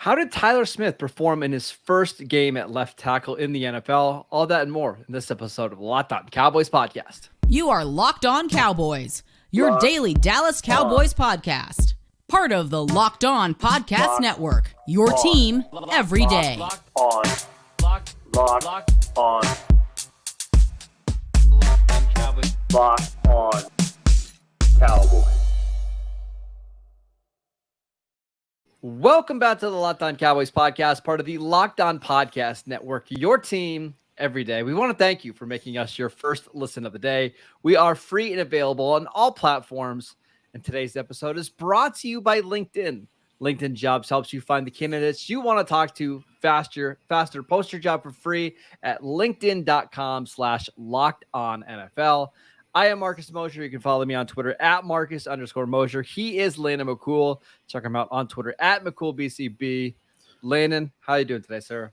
How did Tyler Smith perform in his first game at left tackle in the NFL? All that and more in this episode of Locked On Cowboys podcast. You are Locked On Cowboys, your daily Dallas Cowboys podcast. Part of the Locked On Podcast Network, your team every day. Locked On Cowboys. Locked On Cowboys. Welcome back to the Locked On Cowboys podcast, part of the Locked On Podcast Network, your team every day. We want to thank you for making us your first listen of the day. We are free and available on all platforms, and today's episode is brought to you by LinkedIn. LinkedIn Jobs helps you find the candidates you want to talk to faster. Post your job for free at linkedin.com/lockedonnfl. I am Marcus Mosher. You can follow me on Twitter at Marcus_Mosher. He is Landon McCool. Check him out on Twitter at McCoolBCB. Landon, how are you doing today, sir?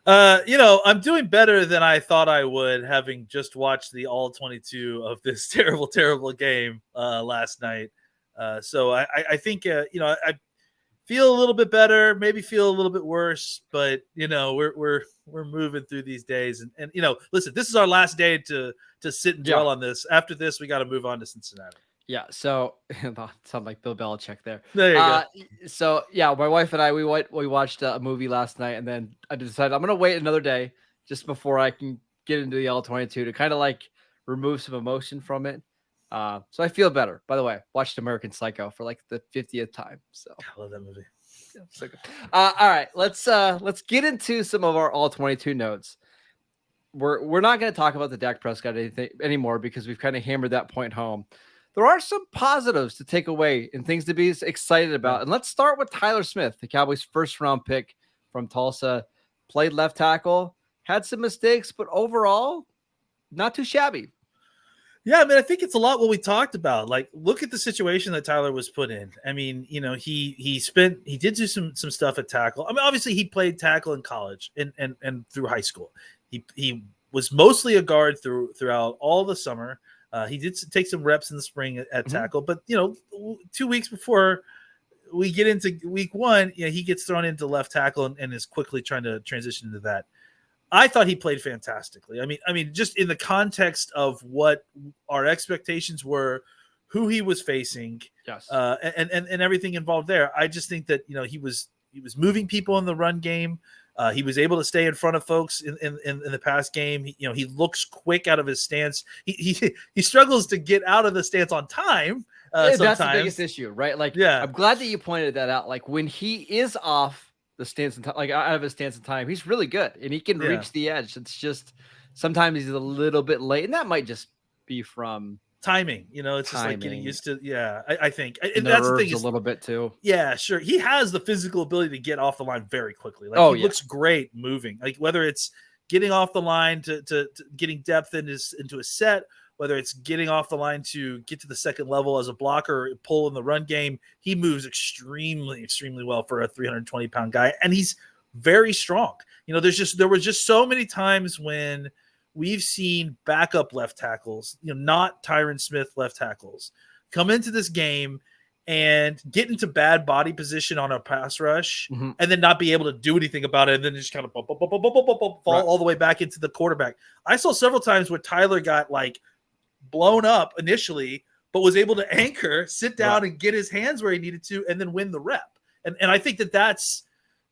I'm doing better than I thought I would, having just watched the all 22 of this terrible game last night. So I think, I feel a little bit better, maybe feel a little bit worse, but we're moving through these days. And listen, this is our last day to sit and dwell on this. After this, we got to move on to Cincinnati. Yeah, so sound like Bill Belichick there. There you go. So yeah, my wife and I we watched a movie last night, and then I decided I'm gonna wait another day just before I can get into the All-22 to kind of like remove some emotion from it. So I feel better. By the way, watched American Psycho for like the 50th time. So I love that movie. Yeah, so good. All right, let's get into some of our All-22 notes. We're not going to talk about the Dak Prescott anymore because we've kind of hammered that point home. There are some positives to take away and things to be excited about. And let's start with Tyler Smith, the Cowboys' first-round pick from Tulsa. Played left tackle, had some mistakes, but overall, not too shabby. Yeah, I mean, I think it's a lot what we talked about. Like, look at the situation that Tyler was put in. I mean, he did do some stuff at tackle. I mean, obviously he played tackle in college and through high school. He was mostly a guard throughout all the summer. He did take some reps in the spring at tackle, but 2 weeks before we get into week one, he gets thrown into left tackle and is quickly trying to transition into that. I thought he played fantastically. I mean, just in the context of what our expectations were, who he was facing, yes, and everything involved there. I just think that he was moving people in the run game. He was able to stay in front of folks in the pass game. He looks quick out of his stance. He struggles to get out of the stance on time. That's the biggest issue, right? Like, yeah, I'm glad that you pointed that out. Like when he is off the stance and like out of his stance and time, he's really good and he can reach the edge. It's just sometimes he's a little bit late, and that might just be from timing. It's just like getting used to. Yeah, I think and that's the thing. A little bit too. Yeah, sure. He has the physical ability to get off the line very quickly. Like he looks great moving. Like whether it's getting off the line to getting depth into a set, whether it's getting off the line to get to the second level as a blocker, or pull in the run game, he moves extremely, extremely well for a 320-pound guy, and he's very strong. There was just so many times when we've seen backup left tackles, not Tyron Smith left tackles, come into this game and get into bad body position on a pass rush and then not be able to do anything about it, and then just kind of fall all the way back into the quarterback. I saw several times where Tyler got like blown up initially, but was able to anchor, sit down and get his hands where he needed to, and then win the rep. And I think that's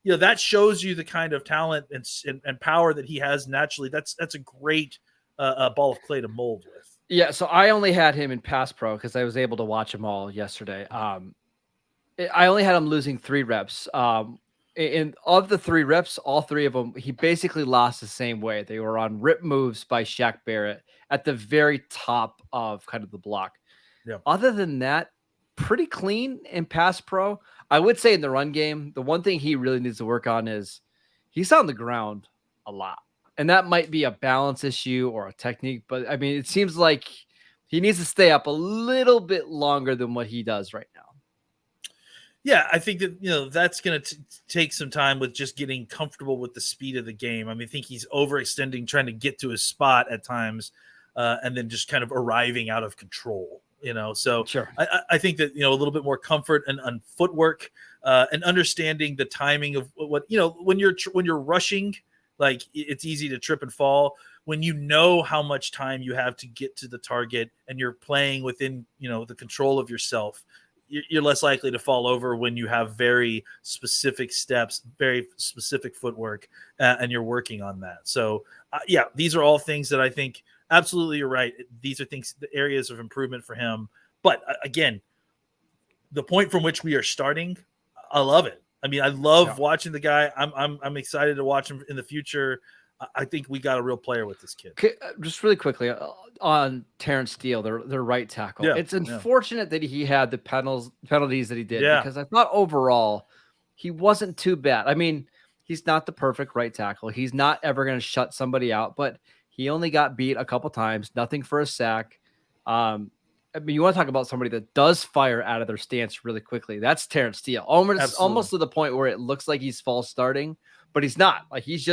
that shows you the kind of talent and power that he has naturally. That's a great ball of clay to mold with. Yeah, so I only had him in pass pro because I was able to watch them all yesterday. I only had him losing 3 reps. And of the 3 reps, all 3 of them, he basically lost the same way. They were on rip moves by Shaq Barrett at the very top of kind of the block. Yeah. Other than that, pretty clean in pass pro. I would say in the run game, the one thing he really needs to work on is he's on the ground a lot. And that might be a balance issue or a technique, but I mean, it seems like he needs to stay up a little bit longer than what he does right now. Yeah, I think that, that's going to take some time with just getting comfortable with the speed of the game. I mean, I think he's overextending, trying to get to his spot at times, and then just kind of arriving out of control. So Sure. I think that, a little bit more comfort and on footwork and understanding the timing of what, when you're rushing, like it's easy to trip and fall. When you know how much time you have to get to the target and you're playing within, the control of yourself, you're less likely to fall over when you have very specific steps, very specific footwork, and you're working on that. So, these are all things that I think absolutely you're right. These are the areas of improvement for him. But again, the point from which we are starting, I love it. I mean, I love watching the guy. I'm excited to watch him in the future. I think we got a real player with this kid. Just really quickly on Terrence Steele, their right tackle. It's unfortunate that he had the penalties that he did because I thought overall he wasn't too bad. I mean, he's not the perfect right tackle. He's not ever going to shut somebody out, but he only got beat a couple times, nothing for a sack. I mean, you want to talk about somebody that does fire out of their stance really quickly. That's Terrence Steele. Almost to the point where it looks like he's false starting, but he's not. Like he's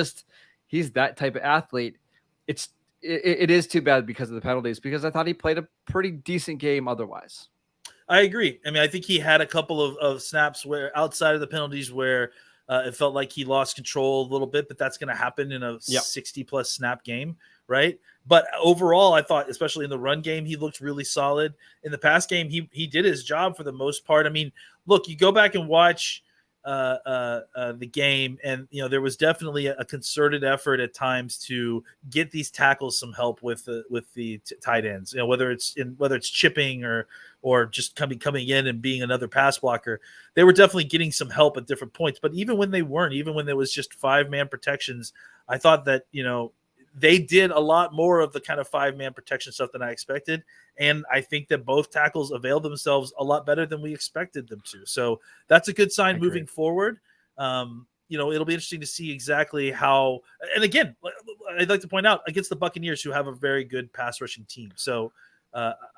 that type of athlete. It is too bad because of the penalties, because I thought he played a pretty decent game otherwise. I agree. I mean, I think he had a couple of snaps where outside of the penalties where it felt like he lost control a little bit, but that's going to happen in a 60-plus snap game, right? But overall, I thought, especially in the run game, he looked really solid. In the pass game, he did his job for the most part. I mean, look, you go back and watch the game, and there was definitely a concerted effort at times to get these tackles some help with the tight ends. Whether it's chipping or just coming in and being another pass blocker, they were definitely getting some help at different points. But even when there was just 5-man protections, I thought that they did a lot more of the kind of 5-man protection stuff than I expected. And I think that both tackles availed themselves a lot better than we expected them to. So that's a good sign moving forward. It'll be interesting to see exactly how, and again, I'd like to point out against the Buccaneers, who have a very good pass rushing team. So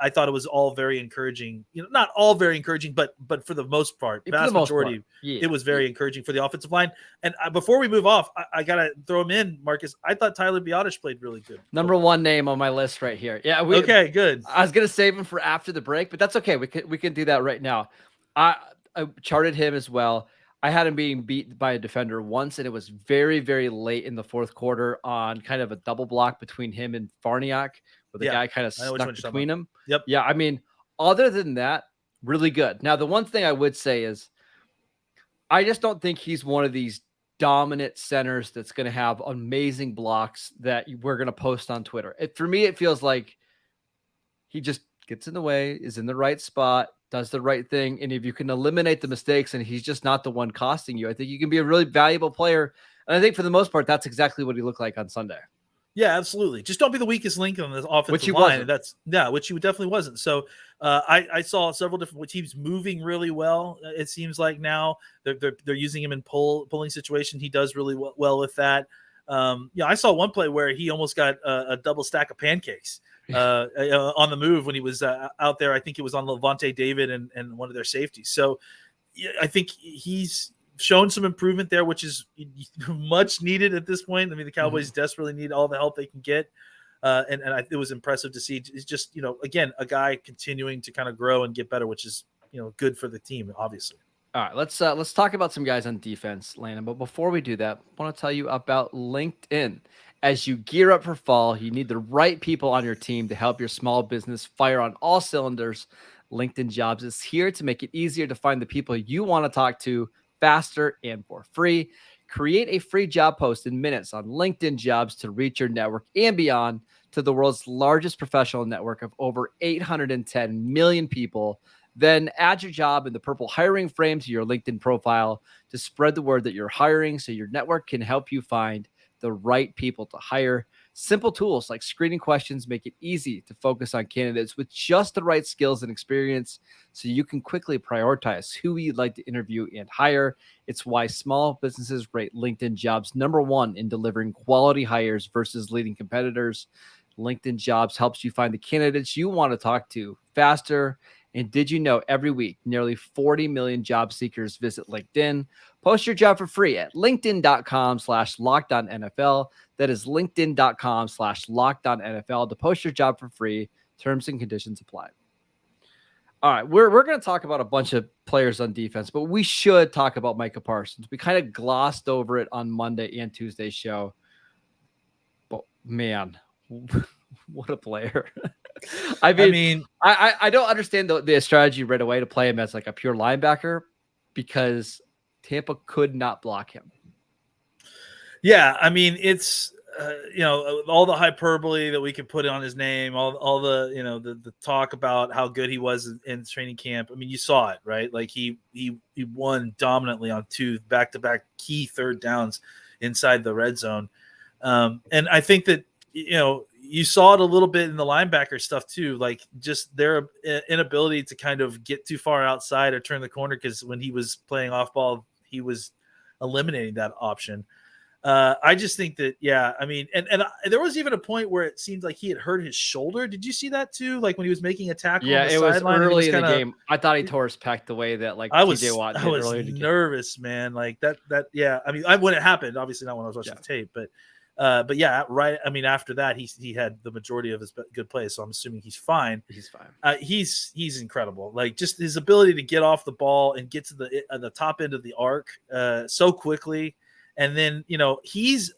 I thought it was all very encouraging, not all very encouraging, but for the most part, vast majority, it was very encouraging for the offensive line. And before we move off, I got to throw him in, Marcus. I thought Tyler Biotish played really good. Number one name on my list right here. Yeah. Okay, good. I was going to save him for after the break, but that's okay. We can do that right now. I charted him as well. I had him being beat by a defender once, and it was very, very late in the fourth quarter on kind of a double block between him and Farniak, where the guy kind of snuck between them. Yep. Yeah. I mean, other than that, really good. Now, the one thing I would say is I just don't think he's one of these dominant centers that's going to have amazing blocks that we're going to post on Twitter. For me, it feels like he just gets in the way, is in the right spot, does the right thing. And if you can eliminate the mistakes and he's just not the one costing you, I think you can be a really valuable player. And I think for the most part, that's exactly what he looked like on Sunday. Yeah, absolutely. Just don't be the weakest link on this offensive line. Which he definitely wasn't. So I saw several different teams moving really well. It seems like now they're using him in pulling situation. He does really well with that. I saw one play where he almost got a double stack of pancakes on the move when he was out there. I think it was on Levante David and one of their safeties. So I think he's shown some improvement there, which is much needed at this point. I mean, the Cowboys desperately need all the help they can get. It was impressive to see. It's just, again, a guy continuing to kind of grow and get better, which is, good for the team, obviously. All right, let's talk about some guys on defense, Landon. But before we do that, I want to tell you about LinkedIn. As you gear up for fall, you need the right people on your team to help your small business fire on all cylinders. LinkedIn Jobs is here to make it easier to find the people you want to talk to faster and for free. Create a free job post in minutes on LinkedIn Jobs to reach your network and beyond to the world's largest professional network of over 810 million people. Then add your job in the purple hiring frame to your LinkedIn profile to spread the word that you're hiring so your network can help you find the right people to hire. Simple tools like screening questions make it easy to focus on candidates with just the right skills and experience so you can quickly prioritize who you'd like to interview and hire. It's why small businesses rate LinkedIn Jobs #1 in delivering quality hires versus leading competitors. LinkedIn Jobs helps you find the candidates you want to talk to faster. And did you know every week, nearly 40 million job seekers visit LinkedIn? Post your job for free at linkedin.com/LockedOnNFL. That is linkedin.com/LockedOnNFL to post your job for free. Terms and conditions apply. All right, we're going to talk about a bunch of players on defense, but we should talk about Micah Parsons. We kind of glossed over it on Monday and Tuesday's show. But man, what a player. I mean, I don't understand the strategy right away to play him as like a pure linebacker because Tampa could not block him. Yeah, I mean, it's all the hyperbole that we could put on his name, all the the talk about how good he was in training camp. I mean, you saw it, right? Like he won dominantly on 2 back-to-back key third downs inside the red zone. And I think that you saw it a little bit in the linebacker stuff too, like just their inability to kind of get too far outside or turn the corner, because when he was playing off ball, he was eliminating that option. I just think that, I mean, and there was even a point where it seemed like he had hurt his shoulder. Did you see that too? Like when he was making a tackle? Yeah, on the it was sideline, early in the game. I thought he tore his pec the way that like I was nervous, man. Like that. Yeah, I mean, when it happened, obviously not when I was watching the tape, but yeah, right. I mean, after that, he had the majority of his good plays, so I'm assuming he's fine. He's fine. He's incredible. Like just his ability to get off the ball and get to the top end of the arc so quickly. And then, he's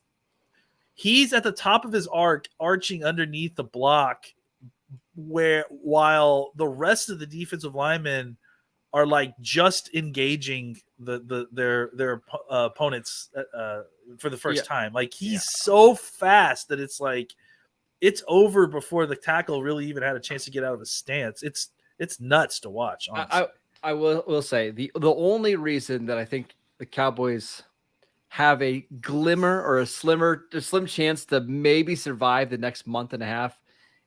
at the top of his arc, arching underneath the block, while the rest of the defensive linemen are like just engaging their opponents for the first time. Like he's so fast that it's like it's over before the tackle really even had a chance to get out of his stance. It's nuts to watch. Honestly. I will say the only reason that I think the Cowboys have a glimmer or a slim chance to maybe survive the next month and a half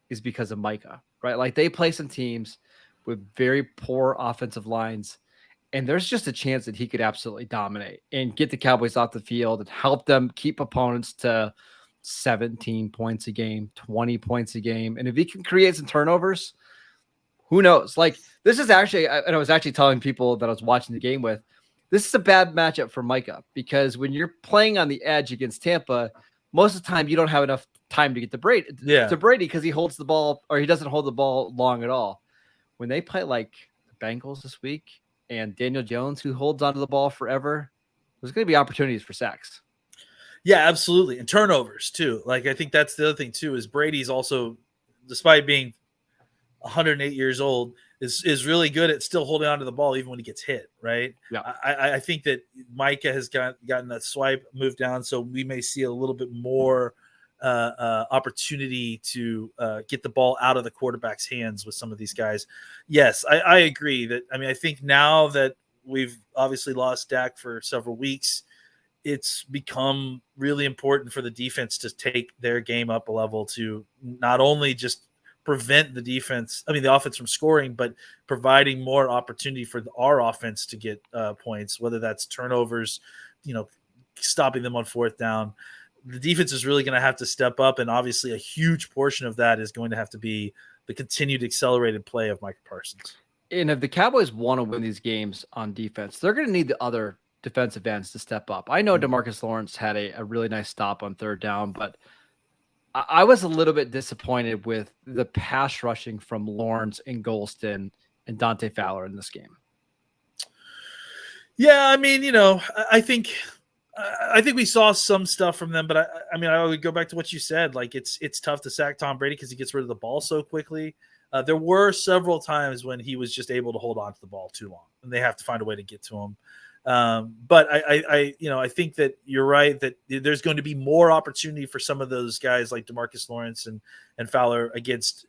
is because of Micah, right? Like they play some teams with very poor offensive lines, and there's just a chance that he could absolutely dominate and get the Cowboys off the field and help them keep opponents to 17 points a game, 20 points a game. And if he can create some turnovers, who knows? Like this is actually, and I was actually telling people that I was watching the game with, this is a bad matchup for Micah because when you're playing on the edge against Tampa, most of the time you don't have enough time to get to Brady because he holds the ball, or he doesn't hold the ball long at all. When they play like the Bengals this week and Daniel Jones, who holds onto the ball forever, there's going to be opportunities for sacks. Yeah, absolutely. And turnovers too. Like I think that's the other thing too, is Brady's also, despite being 108 years old, is really good at still holding onto the ball even when he gets hit, right? Yeah. I think that Micah has gotten that swipe moved down, so we may see a little bit more opportunity to get the ball out of the quarterback's hands with some of these guys. Yes, I agree that. I mean, I think now that we've obviously lost Dak for several weeks, it's become really important for the defense to take their game up a level to not only just prevent the offense from scoring, but providing more opportunity for our offense to get points, whether that's turnovers, stopping them on fourth down. The defense is really going to have to step up, and obviously a huge portion of that is going to have to be the continued accelerated play of Micah Parsons. And if the Cowboys want to win these games on defense, they're going to need the other defensive ends to step up. I know DeMarcus Lawrence had a really nice stop on third down, but I was a little bit disappointed with the pass rushing from Lawrence and Golston and Dante Fowler in this game. Yeah, I mean, I think we saw some stuff from them, but I mean, I would go back to what you said. Like it's tough to sack Tom Brady because he gets rid of the ball so quickly. There were several times when he was just able to hold on to the ball too long, and they have to find a way to get to him. But I think that you're right that there's going to be more opportunity for some of those guys like DeMarcus Lawrence and Fowler against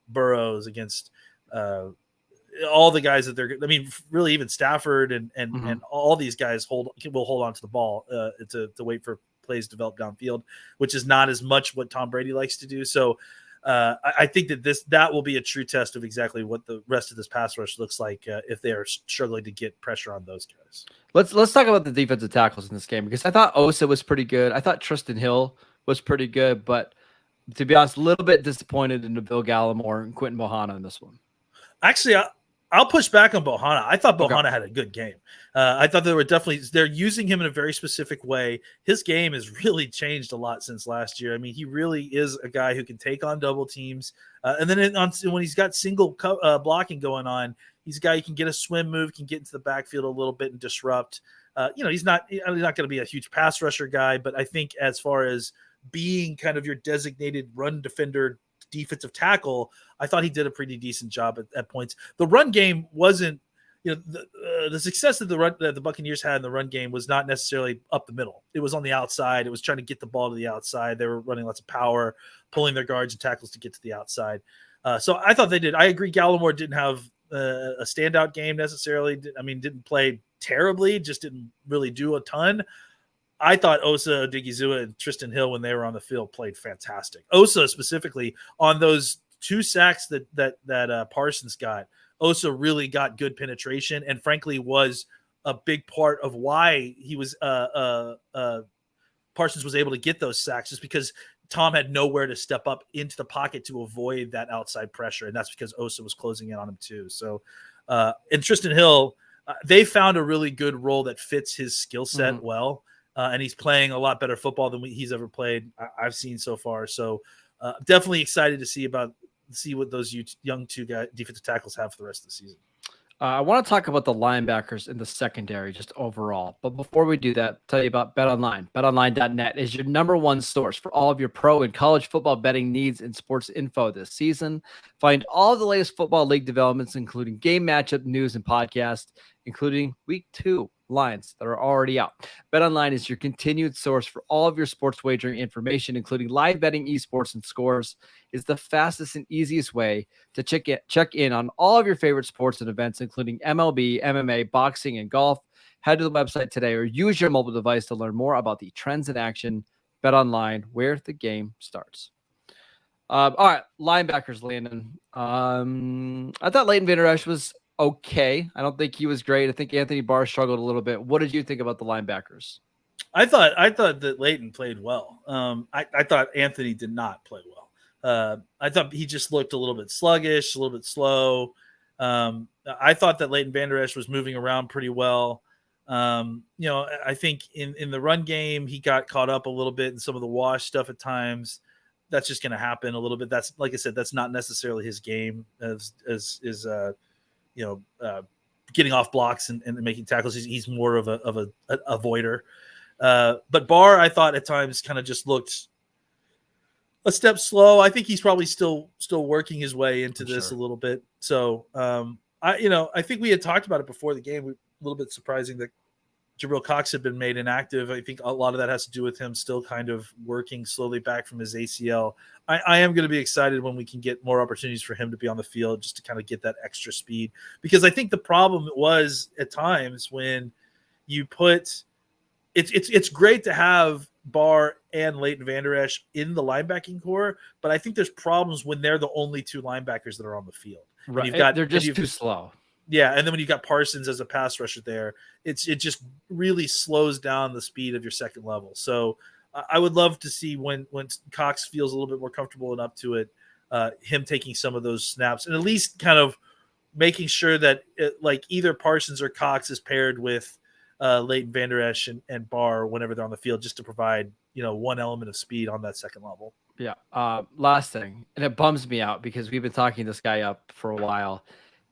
Burrows, against all the guys that really even Stafford and all these guys will hold on to the ball to wait for plays to develop downfield, which is not as much what Tom Brady likes to do. So I think that will be a true test of exactly what the rest of this pass rush looks like if they are struggling to get pressure on those guys. Let's talk about the defensive tackles in this game, because I thought Osa was pretty good. I thought Tristan Hill was pretty good, but to be honest, a little bit disappointed in the Bill Gallimore and Quentin Bohanna in this one. Actually, I'll push back on Bohanna. I thought Bohanna Okay. had a good game. I thought they're using him in a very specific way. His game has really changed a lot since last year. I mean, he really is a guy who can take on double teams. And then when he's got single blocking going on, he's a guy who can get a swim move, can get into the backfield a little bit and disrupt. He's not going to be a huge pass rusher guy, but I think as far as being kind of your designated run defender, defensive tackle, I thought he did a pretty decent job at points. The run game wasn't, the success that the Buccaneers had in the run game was not necessarily up the middle. It was on the outside. It was trying to get the ball to the outside. They were running lots of power, pulling their guards and tackles to get to the outside. So I thought they did. I agree. Gallimore didn't have a standout game necessarily. Didn't play terribly, just didn't really do a ton. I thought Osa Odigizua and Tristan Hill, when they were on the field, played fantastic. Osa specifically on those 2 sacks that Parsons got. Osa really got good penetration, and frankly was a big part of why he was Parsons was able to get those sacks, just because Tom had nowhere to step up into the pocket to avoid that outside pressure, and that's because Osa was closing in on him too. So, and Tristan Hill, they found a really good role that fits his skill set well. And he's playing a lot better football than he's ever played, I've seen so far. So definitely excited to see what those young 2 defensive tackles have for the rest of the season. I want to talk about the linebackers in the secondary just overall. But before we do that, tell you about BetOnline. BetOnline.net is your #1 source for all of your pro and college football betting needs and sports info this season. Find all of the latest football league developments, including game matchup news and podcasts, including Week 2 lines that are already out. BetOnline is your continued source for all of your sports wagering information, including live betting, esports, and scores. It's the fastest and easiest way to check in on all of your favorite sports and events, including MLB, MMA, boxing, and golf. Head to the website today or use your mobile device to learn more about the trends in action. BetOnline, where the game starts. All right, linebackers, Landon. I thought Leighton Vander Esch was okay. I don't think he was great. I think Anthony Barr struggled a little bit. What did you think about the linebackers? I thought that Leighton played well. I thought Anthony did not play well. I thought he just looked a little bit sluggish, a little bit slow. I thought that Leighton Vander Esch was moving around pretty well. I think in the run game, he got caught up a little bit in some of the wash stuff at times. That's just going to happen a little bit. That's, like I said, that's not necessarily his game getting off blocks and making tackles. He's more of a avoider. But Barr, I thought at times kind of just looked a step slow. I think he's probably still working his way into this a little bit. So I think we had talked about it before the game. A little bit surprising that Jabril Cox had been made inactive. I think a lot of that has to do with him still kind of working slowly back from his ACL. I am going to be excited when we can get more opportunities for him to be on the field, just to kind of get that extra speed. Because I think the problem was at times when you put it's great to have Barr and Leighton Vander Esch in the linebacking core, but I think there's problems when they're the only 2 linebackers that are on the field. Right, they're just too slow. Yeah, and then when you got Parsons as a pass rusher there, it just really slows down the speed of your second level. So I would love to see when Cox feels a little bit more comfortable and up to it, him taking some of those snaps and at least kind of making sure that either Parsons or Cox is paired with Leighton Vander Esch and Barr whenever they're on the field, just to provide one element of speed on that second level. Yeah. Last thing, and it bums me out because we've been talking this guy up for a while.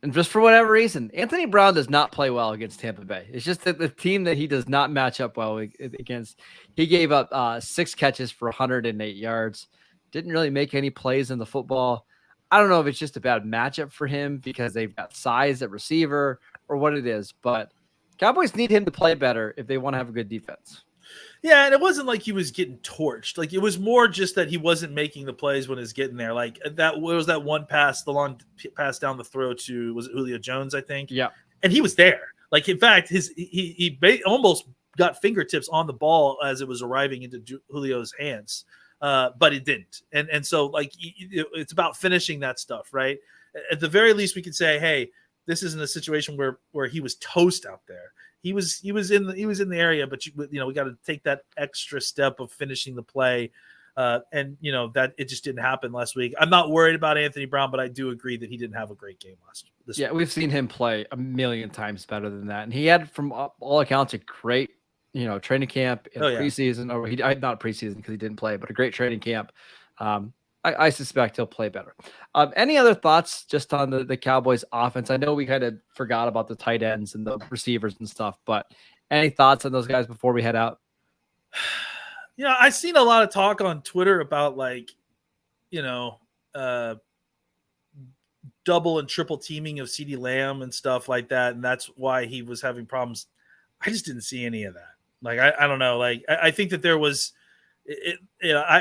And just for whatever reason, Anthony Brown does not play well against Tampa Bay. It's just that the team that he does not match up well against. He gave up 6 catches for 108 yards. Didn't really make any plays in the football. I don't know if it's just a bad matchup for him because they've got size at receiver or what it is, but Cowboys need him to play better if they want to have a good defense. Yeah, and it wasn't like he was getting torched. Like, it was more just that he wasn't making the plays when he was getting there. Like, that was that one pass, the long pass down the throw to, was it Julio Jones, I think? Yeah. And he was there. Like, in fact, he almost got fingertips on the ball as it was arriving into Julio's hands, but it didn't. And so, like, it's about finishing that stuff, right? At the very least, we could say, hey, this isn't a situation where he was toast out there. He was in the area, but we got to take that extra step of finishing the play. And that it just didn't happen last week. I'm not worried about Anthony Brown, but I do agree that he didn't have a great game this week. We've seen him play a million times better than that, and he had, from all accounts, a great training camp in preseason. Or not preseason because he didn't play, but a great training camp. I suspect he'll play better. Any other thoughts just on the Cowboys offense? I know we kind of forgot about the tight ends and the receivers and stuff, but any thoughts on those guys before we head out? I've seen a lot of talk on Twitter about double and triple teaming of CeeDee Lamb and stuff like that. And that's why he was having problems. I just didn't see any of that. I don't know. I think that there was,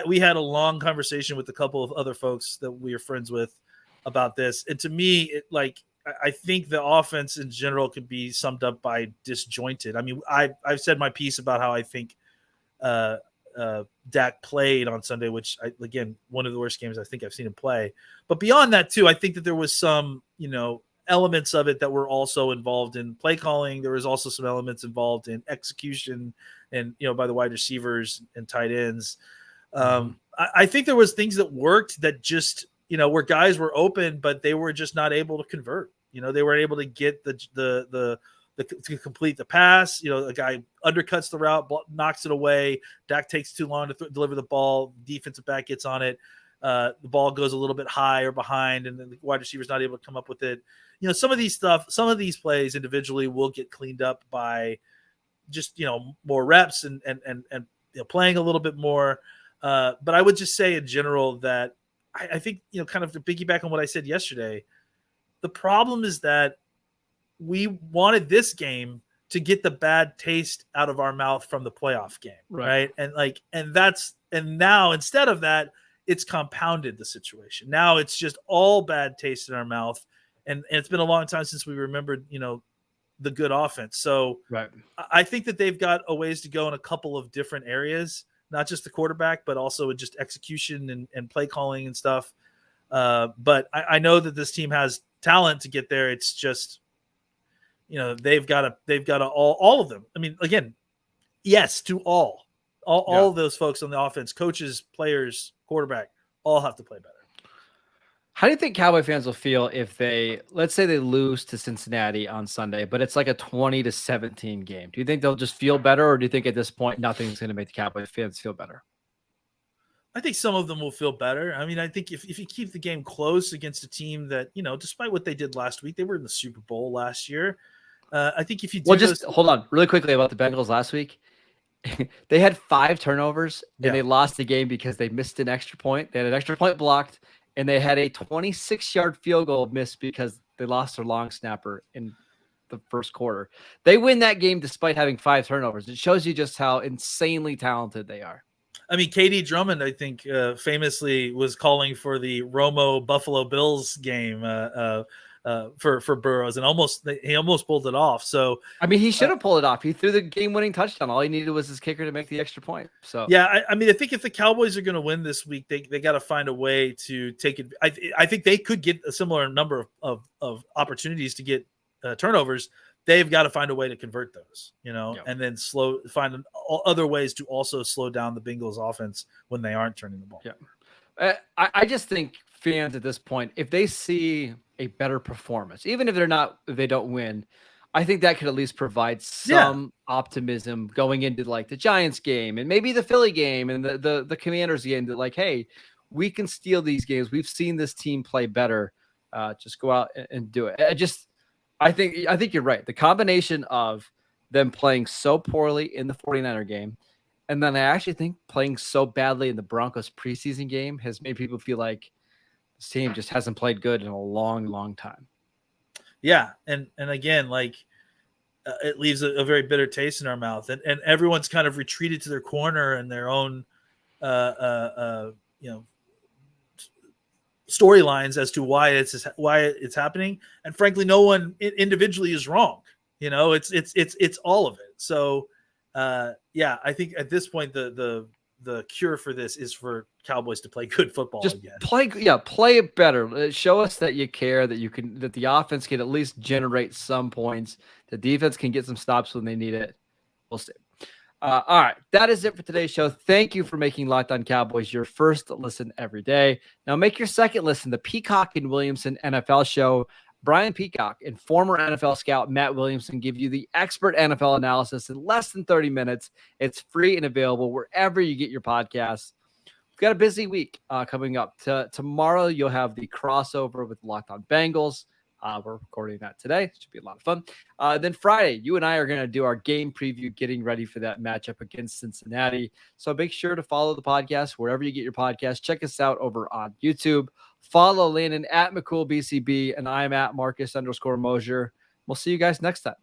we had a long conversation with a couple of other folks that we are friends with about this. And to me, I think the offense in general could be summed up by disjointed. I mean, I've said my piece about how I think Dak played on Sunday, which again, one of the worst games I think I've seen him play. But beyond that too, I think that there was some, elements of it that were also involved in play calling. There was also some elements involved in execution and, by the wide receivers and tight ends. I think there was things that worked that just, where guys were open, but they were just not able to convert. They weren't able to get to complete the pass. A guy undercuts the route, knocks it away. Dak takes too long to deliver the ball. Defensive back gets on it. The ball goes a little bit high or behind, and then the wide receiver's not able to come up with it. Some of these plays individually will get cleaned up by just, more reps and playing a little bit more. But I would just say in general that I think, kind of to piggyback on what I said yesterday, the problem is that we wanted this game to get the bad taste out of our mouth from the playoff game. Right. And now instead of that, it's compounded the situation. Now it's just all bad taste in our mouth. And it's been a long time since we remembered, the good offense. So I think that they've got a ways to go in a couple of different areas, not just the quarterback, but also in just execution and play calling and stuff. But I know that this team has talent to get there. It's just, they've got to all of them. I mean, again, yes, to all of those folks on the offense, coaches, players, quarterback, all have to play better. How do you think Cowboy fans will feel if let's say they lose to Cincinnati on Sunday, but it's like a 20-17 game? Do you think they'll just feel better, or do you think at this point nothing's going to make the Cowboy fans feel better? I think some of them will feel better. I mean, I think if you keep the game close against a team that, despite what they did last week, they were in the Super Bowl last year. I think if you do hold on really quickly about the Bengals last week. They had 5 turnovers and they lost the game because they missed an extra point. They had an extra point blocked, and they had a 26-yard field goal missed because they lost their long snapper in the first quarter. They win that game despite having 5 turnovers. It shows you just how insanely talented they are. I mean, KD Drummond, I think, famously was calling for the Romo Buffalo Bills game for Burrows, and he almost pulled it off. So I mean, he should have pulled it off. He threw the game-winning touchdown. All he needed was his kicker to make the extra point. So yeah, I mean, I think if the Cowboys are going to win this week, they got to find a way to take it. I think they could get a similar number of opportunities to get turnovers. They've got to find a way to convert those, and then find other ways to also slow down the Bengals offense when they aren't turning the ball. Yeah. I just think fans at this point, if they see a better performance, even if they don't win, I think that could at least provide some optimism going into like the Giants game and maybe the Philly game and the Commanders game, that like, hey, we can steal these games. We've seen this team play better. Just go out and do it. I think you're right. The combination of them playing so poorly in the 49er game, and then I actually think playing so badly in the Broncos preseason game has made people feel like this team just hasn't played good in a long, long time. Yeah. And again, it leaves a very bitter taste in our mouth, and everyone's kind of retreated to their corner and their own, storylines as to why it's happening. And frankly, no one individually is wrong. It's all of it. So I think at this point, the cure for this is for Cowboys to play good football again. Play it better. Show us that you care, that the offense can at least generate some points. The defense can get some stops when they need it. We'll see. All right, that is it for today's show. Thank you for making Locked On Cowboys your first listen every day. Now make your second listen, the Peacock and Williamson NFL show. Brian Peacock and former NFL scout Matt Williamson give you the expert NFL analysis in less than 30 minutes. It's free and available wherever you get your podcasts. We've got a busy week coming up. Tomorrow, you'll have the crossover with Locked On Bengals. We're recording that today. Should be a lot of fun. Then Friday, you and I are going to do our game preview, getting ready for that matchup against Cincinnati. So make sure to follow the podcast wherever you get your podcast. Check us out over on YouTube. Follow Landon at McCool BCB, and I'm at Marcus _Mosher. We'll see you guys next time.